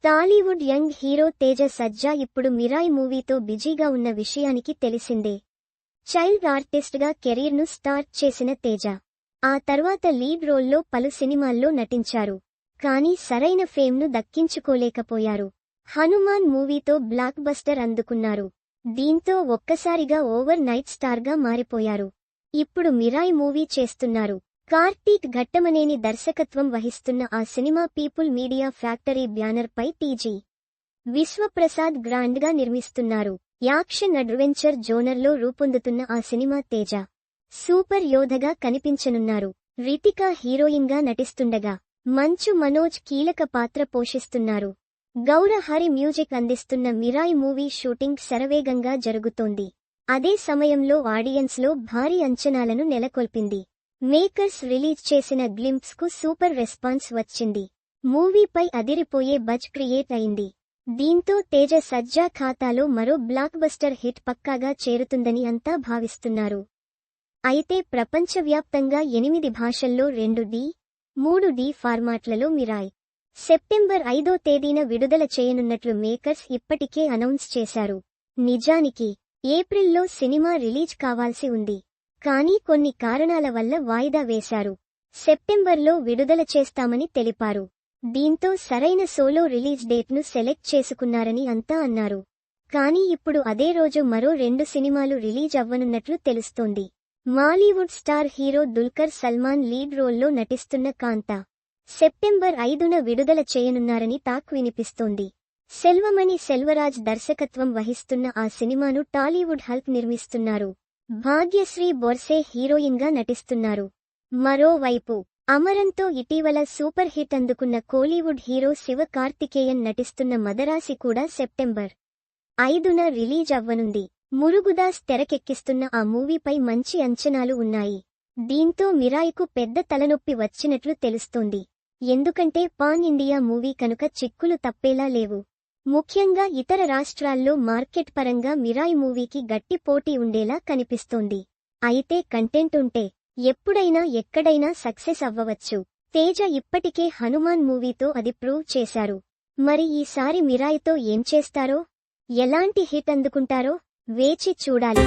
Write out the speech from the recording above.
Tollywood young hero Teja సజ్జా ఇప్పుడు మిరాయి మూవీతో బిజీగా ఉన్న విషయానికి తెలిసిందే. చైల్డ్ ఆర్టిస్ట్గా కెరీర్ను స్టార్ట్ చేసిన తేజ ఆ తర్వాత లీడ్ రోల్లో పలు సినిమాల్లో నటించారు. కానీ సరైన ఫేమ్ను దక్కించుకోలేకపోయారు. హనుమాన్ మూవీతో బ్లాక్ బస్టర్ అందుకున్నారు. దీంతో ఒక్కసారిగా ఓవర్ నైట్ స్టార్గా మారిపోయారు. ఇప్పుడు మిరాయి మూవీ చేస్తున్నారు. కార్తీక్ ఘట్టమనేని దర్శకత్వం వహిస్తున్న ఆ cinema people media factory banner పై టీజీ విశ్వప్రసాద్ గ్రాండ్గా నిర్మిస్తున్నారు. యాక్షన్ అడ్వెంచర్ జోనర్లో రూపొందుతున్న ఆ సినిమా తేజ సూపర్ యోధగా కనిపించనున్నారు. రితికా హీరోయిన్గా నటిస్తుండగా మంచు మనోజ్ కీలక పాత్ర పోషిస్తున్నారు. గౌర హరి మ్యూజిక్ అందిస్తున్న మిరాయి మూవీ షూటింగ్ శరవేగంగా జరుగుతోంది. అదే సమయంలో ఆడియన్స్లో భారీ అంచనాలను నెలకొల్పింది. మేకర్స్ రిలీజ్ చేసిన గ్లింప్స్ కు సూపర్ రెస్పాన్స్ వచ్చింది. మూవీపై అదిరిపోయే బజ్ క్రియేట్ అయింది. దీంతో తేజ సజ్జా ఖాతాలో మరో బ్లాక్ బస్టర్ హిట్ పక్కాగా చేరుతుందని అంతా భావిస్తున్నారు. అయితే ప్రపంచవ్యాప్తంగా 8 భాషల్లో 2D, 3D ఫార్మాట్లలో మిరాయి సెప్టెంబర్ 5వ తేదీన విడుదల చేయనున్నట్లు మేకర్స్ ఇప్పటికే అనౌన్స్ చేశారు. నిజానికి ఏప్రిల్లో సినిమా రిలీజ్ కావాల్సి ఉంది. కానీ కొన్ని కారణాల వల్ల వాయిదా వేశారు. సెప్టెంబర్లో విడుదల చేస్తామని తెలిపారు. దీంతో సరైన సోలో రిలీజ్ డేట్ను సెలెక్ట్ చేసుకున్నారని అంతా అన్నారు. కానీ ఇప్పుడు అదే రోజు మరో 2 సినిమాలు రిలీజ్ అవ్వనున్నట్లు తెలుస్తోంది. Mollywood star hero Dulquer Salman lead రోల్లో నటిస్తున్న కాంతా సెప్టెంబర్ 5న విడుదల చేయనున్నారని టాక్ వినిపిస్తోంది. సెల్వమణి సెల్వరాజ్ దర్శకత్వం వహిస్తున్న ఆ సినిమాను టాలీవుడ్ హల్క్ నిర్మిస్తున్నారు. భాగ్యశ్రీ బొర్సే హీరోయిన్గా నటిస్తున్నారు. మరోవైపు అమరంతో ఇటీవల సూపర్ హిట్ అందుకున్న కోలీవుడ్ హీరో శివ కార్తికేయన్ నటిస్తున్న మదరాసి కూడా సెప్టెంబర్ 5న రిలీజ్ అవ్వనుంది. మురుగుదాస్ తెరకెక్కిస్తున్న ఆ మూవీపై మంచి అంచనాలు ఉన్నాయి. దీంతో మిరాయికు పెద్ద తలనొప్పి వచ్చినట్లు తెలుస్తోంది. ఎందుకంటే పాన్ ఇండియా మూవీ కనుక చిక్కులు తప్పేలా లేవు. ముఖ్యంగా ఇతర రాష్ట్రాల్లో మార్కెట్ పరంగా మిరాయి మూవీకి గట్టి పోటీ ఉండేలా కనిపిస్తోంది. అయితే కంటెంట్ ఉంటే ఎప్పుడైనా ఎక్కడైనా సక్సెస్ అవ్వవచ్చు. తేజ ఇప్పటికే హనుమాన్ మూవీతో అది ప్రూవ్ చేశారు. మరి ఈసారి మిరాయితో ఏం చేస్తారో, ఎలాంటి హిట్ అందుకుంటారో వేచి చూడాలి.